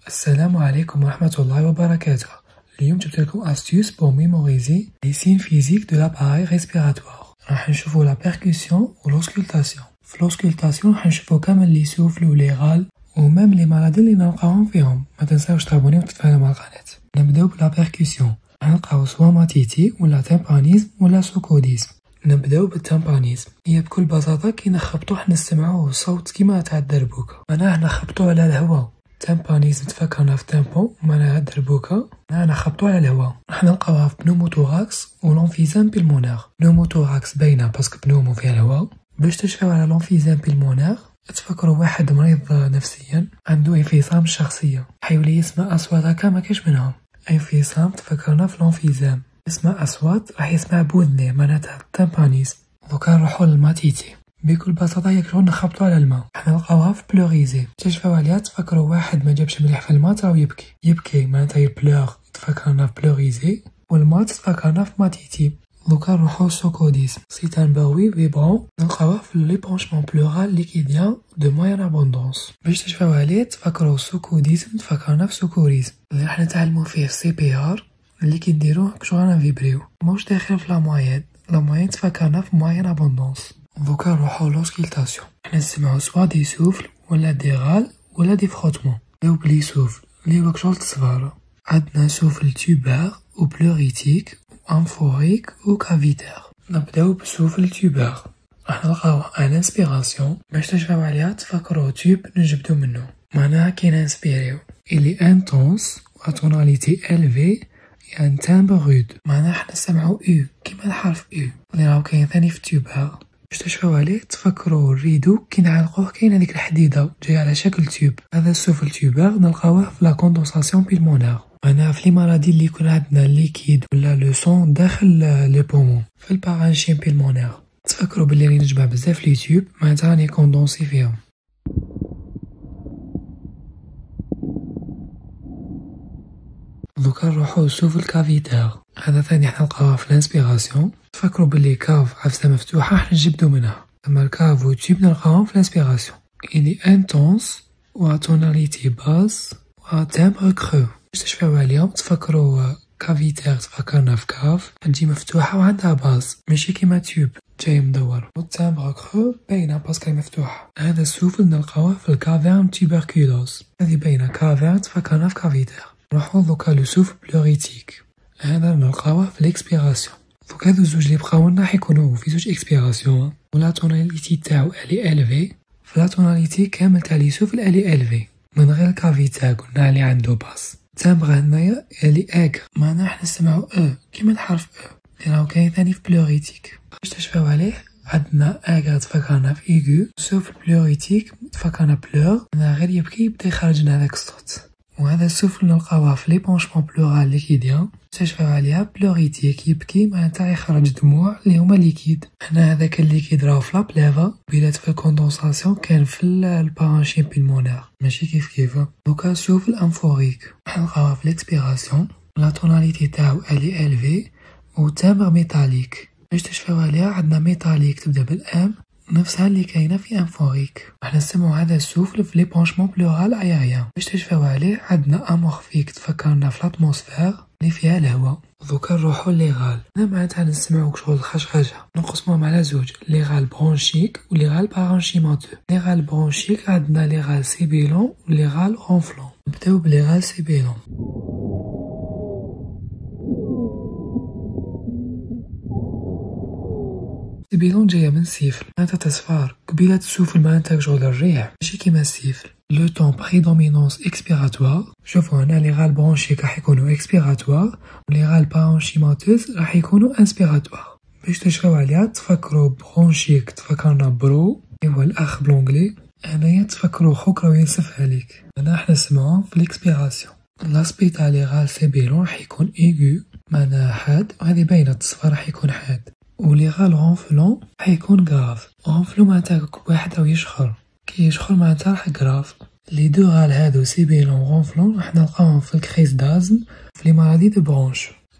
السلام عليكم ورحمة الله وبركاته. اليوم جبت لكم astuce pour mémoriser les signes physiques de l'appareil respiratoire. راح نشوفوا la percussion و l'auscultation. في l'auscultation راح نشوفوا كامل لي سوفل و لي غال ومام لي مرض اللي نلقاهم فيهم. ما تنساوش تابونيو وتتفاعلوا مع القناة. نبداو بلا percussion. راح نلقاو سوا ماتيتي ولا تيمبانيزم ولا سوكوديزم. نبداو بالتمبانيزم. هي بكل بساطة كي نخبطو حنا نسمعوه صوت كيما تاع الدربوكة، معناه نخبطو على الهواء. تمبانيزم تفكرنا في تيمبو، معناها الدربوكة معناها نخبطو على الهواء. راح نلقاوها في بنوموتوراكس و لونفيزام بالمونير. بنوموتوراكس باينة باسكو بنومو فيها الهواء. باش تشفاو على لونفيزام بالمونير تفكروا واحد مريض نفسيا عنده انفصام الشخصية، حيولي يسمع أصوات هكا مكاش منهم. انفصام تفكرنا في لونفيزام، يسمع أصوات راح يسمع بودنيه معناتها التمبانيزم. دوكا نروحو للماتيتي. بكل بساطة يكرهو نخبطو على الماء. راح نلقاوها في بلوريزي. تشفاو عليها تفكروا واحد ما جابش مليح في الماء راهو يبكي معناتها يبلوغ، تفكرنا في بلوريزي. والماء تفكرنا في ماتيتي. دوكا نروحو سوكوديزم. سي ان باوي فيبرون نلقاوها في ليبونشمون بلورال ليكيديان دو موين ابوندونس. باش تشفاو عليه تفكروا سوكوديزم تفكرنا في سوكوريزم اللي راح نتعلمو فيه سي بي ار اللي كيديروه شغل نفيبريو، موش داخل في لا موين تفكرنا في موين ابوندونس. دوكا نروحو لوسكيلتاسيون. حنا نسمعو سوا دي سوفل ولا دي غال ولا دي فخوتمون. نبداو بلي سوفل اللي هو شغل تصفارة. عندنا سوفل تيوبار و بلوريتيك و امفوريك و كافيتير. نبداو بسوفل تيوبار. راح نلقاو ان انسبيراسيون. باش تشفاو عليها تفكرو تيوب نجبدو منه، معناها كي نانسبيريو إلي انتونس و توناليتي إلفي ان تامبر رود، معناها حنا نسمعو او كيما الحرف او اللي راهو كاين ثاني في التيوبار. باش تشفاو عليه تفكروا الريدو كي نعلقوه كاين هذيك الحديده جايه على شكل تيوب. هذا السوفل تيوبار نلقاوه في لا كوندونساسيون بالمونير، معناها في لي مرضي اللي يكون عندنا ليكيد ولا لو سون داخل لي بومون. في البارانشيم بالمونير تفكروا باللي راني نجمع بزاف لي تيوب معناتها راني كوندونسي فيهم. دوكا نروحو لسوفل كافيتير. هذا ثاني حنلقاوه في الانسبيراسيون. تفكروا باللي كاف عفسه مفتوحه حنا نجبدو منها، اما الكاف و تيوب نلقاوهم في الانسبيراسيون إلي انتونس و توناليتي باز و تامبر كرو. باش تشفاو عليهم تفكروا كافيتير تفكرنا في كاف تجي مفتوحه وعندها باز ماشي كيما تيوب جاي مدور، و تامبر كرو باينه باسكو مفتوحه. هذا السوفل نلقاوه في الكافيرن تيبركولوز، هذه باينه كافيرن تفكرنا في كافيتير. نروحو دوكا لو سوفل بلوريتيك. هذا نلقاوه في الاكسبيراسيون. دوك هادو زوج لي بقاولنا حيكونوا في زوج اكسبيراسيون. ولا توناليتي تاعو الي الفي، فلا توناليتي كامل تاع لي سوفل الي الفي من غير كافيتا قلنا لي عنده باس. تامبر هنايا الي اكر، معناها حنا نسمعو او كيما الحرف او اللي راهو كاين ثاني في بلوريتيك. باش تشفاو عليه عندنا اكر تفكرنا في ايغو، سوفل بلوريتيك تفكرنا بلور معناها غير يبكي يبدا يخرج لنا هذاك الصوت. وهذا السوفل نلقاوها في ليبونشمون بلورال ليكيديان. تشفاو عليها بلوريتيك يبكي معناتها يخرج دموع اللي هما ليكيد. حنا هذاك الليكيد راهو في لابلافا بيلات في الكوندونساسيون كان في البارانشيم بالمونير ماشي كيف. دوكا السوفل امفوريك نلقاوها في الاكسبيراسيون. لا توناليتي تاعو الي الفي و تامبر ميتاليك. باش تشفاو عليها عندنا ميتاليك تبدا بالام نفسها اللي كاينه في انفوريك. راح نسمعو هذا السوفل في ليبونشمون بلورال ايريان. باش تشفاو عليه عندنا امورفيك تفكرنا في لاتموسفير اللي فيها الهواء. دوكا نروحو لي غال. هنا معناتها نسمعو شغل الخشخشه نقسموهم على زوج، لي غال برونشيك و لي غال بارانشيماتو. لي غال برونشيك عندنا لي غال سيبيلون و لي غال غونفلون. نبداو بلي غال سيبيلون. سيبيلون جايه من سيفل معناتها تصفار، قبيلة السوفل معناتها شغل الريح ماشي كيما السيفل. لو طون بريدومينونس اكسبيراتوار. شوفوا هنا لي غال برونشيك راح يكونوا اكسبيراتوار و لي غال بارانشيماتوز راح يكونوا انسبيراتوار. باش تشفاو عليها تفكروا برونشيك تفكرنا برو هو الاخ بلونجلي. هنايا تفكروا خوك راه ينسفها ليك. هنا احنا نسمعوهم في الاكسبيراسيون. لاسبي تاع لي غال سيبيلون راح يكون ايغو معناها حاد، وهذه باينه التصفار راح يكون حاد. ولي غال غونفلون حيكون غراف. غونفلون معناتها واحد راهو يشخر، كي يشخر معناتها راح غراف. لي دو غال هادو سيبيلون غونفلون راح نلقاوهم في الكريز دازم في لي مالادي دو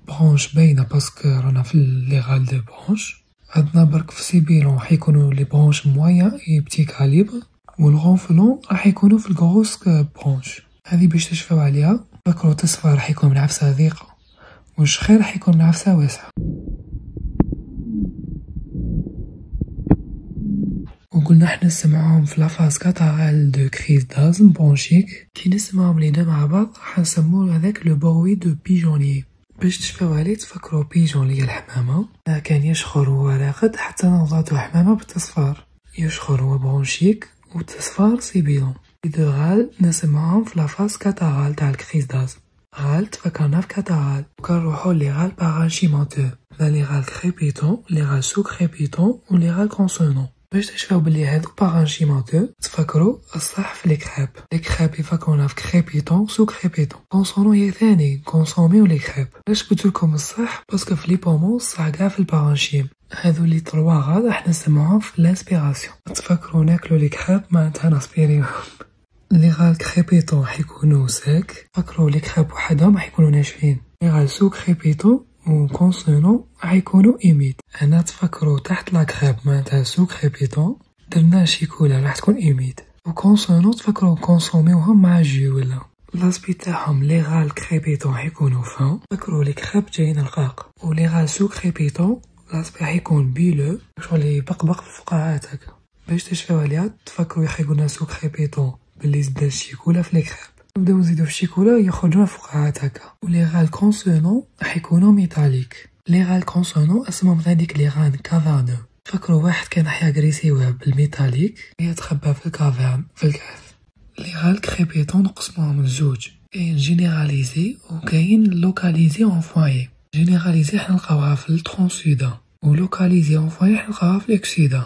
برونش باينه باسكو رانا في لي غال دو برونش. عندنا برك في سيبيلون حيكونوا لي برونش مويان اي بتي كاليبر، والغونفلون راح يكونوا في الغروس برونش. هذه باش تشفاو عليها. فكروا التصفى راح يكون من عفسة ضيقة والشخير راح يكون من عفسة واسعة. وقلنا احنا نسمعوهم في لافاز كاتارال دو كريز دازم بونشيك. كي نسمعوهم لينا مع بعض راح نسمو هذاك لو بروي دو بيجونيي. باش تشفاو عليه تفكروا بيجون لي الحمامة كان يشخر هو راقد حتى نوضاتو حمامة بالتصفار. يشخر هو بونشيك والتصفار سيبيلون. لي دو غال نسمعوهم في لافاز كاتارال تاع الكريز دازم. غال تفكرنا في كاتارال. وكنروحو لي غال بارانشيمونتو. لي غال كريبيتون، لي غال سو كريبيتون و لي غال كونسونون. باش تشفاو بلي هادوك بارانشيمونتو تفكروا الصح في لي كريب. لي كريب يفكرونا في كريبيتون سو كريبيتون. كونسونون هي ثاني كونسوميو لي كريب. علاش قلتلكم الصح؟ باسكو في لي بومون الصح كاع في البارانشيم. هادو لي تروا غاد راح نسمعوهم في لانسبيراسيون. تفكروا ناكلو لي كريب معناتها نسبيريوهم. لي غال كريبيتون حيكونوا ساك. فكروا لي كريب وحدهم راح يكونوا ناشفين. لي غال سو كريبيتون و كونسونون حيكونوا ايميد. انا تفكروا تحت لا كريب معناتها سو كريبيتون درنا شيكولا راح تكون ايميد. و كونسونون تفكروا كونسوميوهم مع جو ولا لاسبي تاعهم. لي غال كريبيتون حيكونوا فان. فكروا لي كريب جايين رقاق. و لي غال سو كريبيتون لاسبي حيكون بيلو شغل يبقبق في الفقاعات هكا. باش تشفاو عليها تفكروا يخيقولنا سو كريبيتون باللي زدنا الشيكولا في لي كريب. نبداو نزيدو في الشيكولا يخرجونا فقاعات هكا. و لي غال كونسونون راح يكونوا ميتاليك. لي غال كونسونون اسمهم هذيك لي غان كافارنو. فكروا واحد كان راح يغريسيوه بالميتاليك يتخبى في الكافرن في الكهف. لي غال كريبيتون نقسموهم لزوج، كاين جينيراليزي و كاين لوكاليزي اون فوايي. جينيراليزي حنلقاوها في الترونسودا و لوكاليزي اون فوايي حنلقاوها في الاكسودا.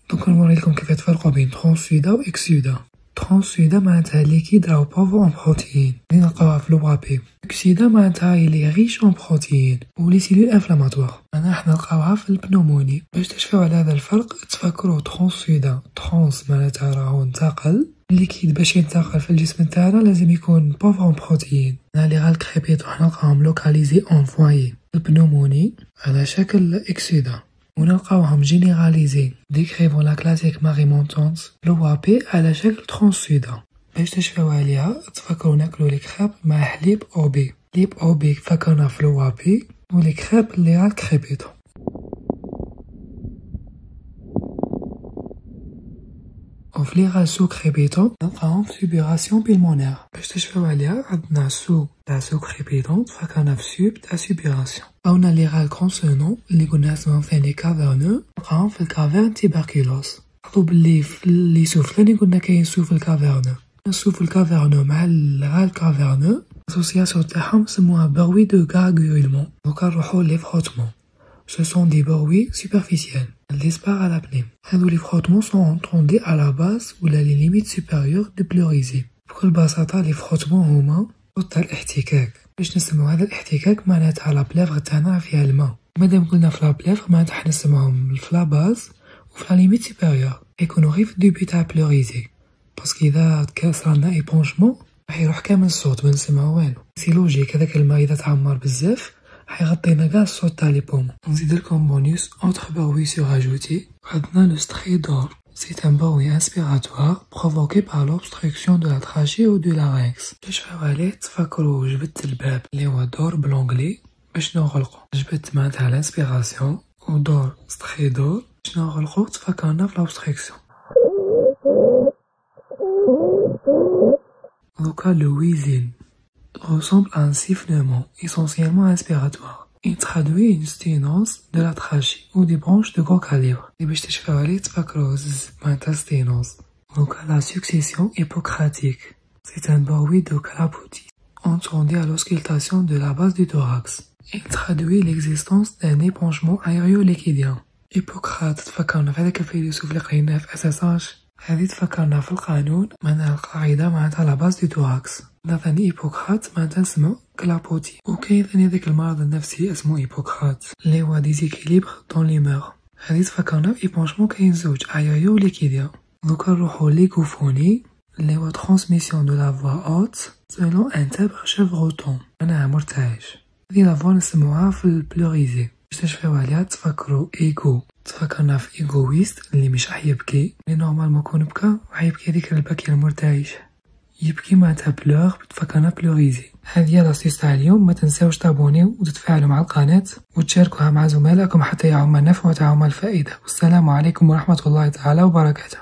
دوك نوريلكم كيف تفرقوا بين ترونسودا و اكسودا. ترونسودا معناتها ليكيد راهو بوفو اون بروتيين لي نلقاوها في لوابي. اكسيدا معناتها لي ريش اون بروتيين و لي سيلول انفلاماتوار انا راح نلقاوها في البنوموني. باش تشفاو على هذا الفرق تفكروا ترونسودا ترونس معناتها راهو انتقل ليكيد باش ينتقل في الجسم تاعنا لازم يكون بوفو اون بروتيين. لي غال كريبيتو راح نلقاهم لوكاليزي اون فوايي البنوموني على شكل اكسيدا. ونلقاوهم جينيراليزي ديكريفون لا كلاسيك ماري مونتونس لوابي على شكل ترونسودا. باش تشفاو عليها تفكروا ناكلو لي كريب مع حليب اوبي. ليب اوبي فكرنا في لوابي و لي كريب لي غال كريبيتو. وفي لي غال سو كريبيتون نلقاهم في سوبيراسيون بالمونير. باش تشفاو عليها عندنا سو تاع سو كريبيتون تفكرنا في سوب تاع سوبيراسيون. عاونا لي غال كونسونون اللي قلنا اسمهم ثاني كافرنو نلقاهم في الكافرن تيبركيلوس. لاحظوا بلي في لي سوف اللي قلنا كاين سو في الكافرنو. السو في الكافرنو مع الغال كافرنو الاسوسياسيون تاعهم سموها بروي دو غارغويلمون. دوكا نروحو لي فروتمون. Ce sont des bruits superficiels. Elles disparent à l'apnée. Les frottements sont entendus à la base ou à les limites supérieures du pleurisé. بكل بساطة les frottements هما صوت تاع الاحتكاك. باش نسمو هذا الاحتكاك معناتها لا بليفغ تاعنا فيها الماء. مادام قلنا في لا بليفغ معناتها حنسموهم في لا باز وفي لا ليميت سوبيريور. يكونوا غير في الديبي تاع بلوريزي. باسكو إذا صرالنا ايبونجمون راح يروح كامل الصوت ما نسمعو والو. سي لوجيك هذاك الماء إذا تعمر بزاف حيغطينا كاع الصوت تاع لي بومون. نزيدلكم بونيس اوتر بروي سوراجوتي. عندنا لو ستريدور. C'est un bruit inspiratoire provoqué par l'obstruction de la trachée ou du larynx. تشفاو عليه تفكروا جبت الباب اللي هو دور بلونغلي باش نغلقو. جبت معناتها الانسبيراسيون ودور ستريدور باش نغلقو تفكرنا في l'obstruction. دوكا لو ويزين ressemble à un sifflement essentiellement inspiratoire. Il traduit une sténose de la trachée ou des branches de gros calibre. Et باش تشفاو عليه تفكروا زز معناتها sténose. Donc la succession hippocratique. C'est un bruit de clapotis entendu à l'auscultation de la base du thorax. Il traduit l'existence d'un épongement aéroliquidien. Hippocrate تفكرنا في هذاك الفيلسوف اللي قريناه في SSH. هذه تفكرنا في القانون معناتها القاعدة معناتها لا باز دي توراكس. ثاني ايبوكرات معناتها اسمه كلابوتي. وكاين ثاني ذاك المرض النفسي اسمه ايبوكرات اللي هو ديزيكيليبر دون ليمور. هذه تفكرنا في ايبونجمون كاين زوج ايايو ليكيديا. دوكا نروحو ليكوفوني اللي هو ترانسميسيون دو لا فوا اوت سولون ان تبر شيفروتون معناها مرتعش. هذه لا فوا نسموها في البلوريزي. باش تشفاو عليها تفكروا ايغو تفكرنا في ايغويست اللي مش راح يبكي اللي نورمالمون كون بكى راح يبكي هذيك البكي المرتعش. يبكي معناتها بلوغ، بتفكرنا بلوغيزي. هذه هي لاستيس تاع اليوم. ما تنساوش تابونيو وتتفاعلوا مع القناة وتشاركوها مع زملائكم حتى يعم النفع وتعم الفائدة. والسلام عليكم ورحمة الله تعالى وبركاته.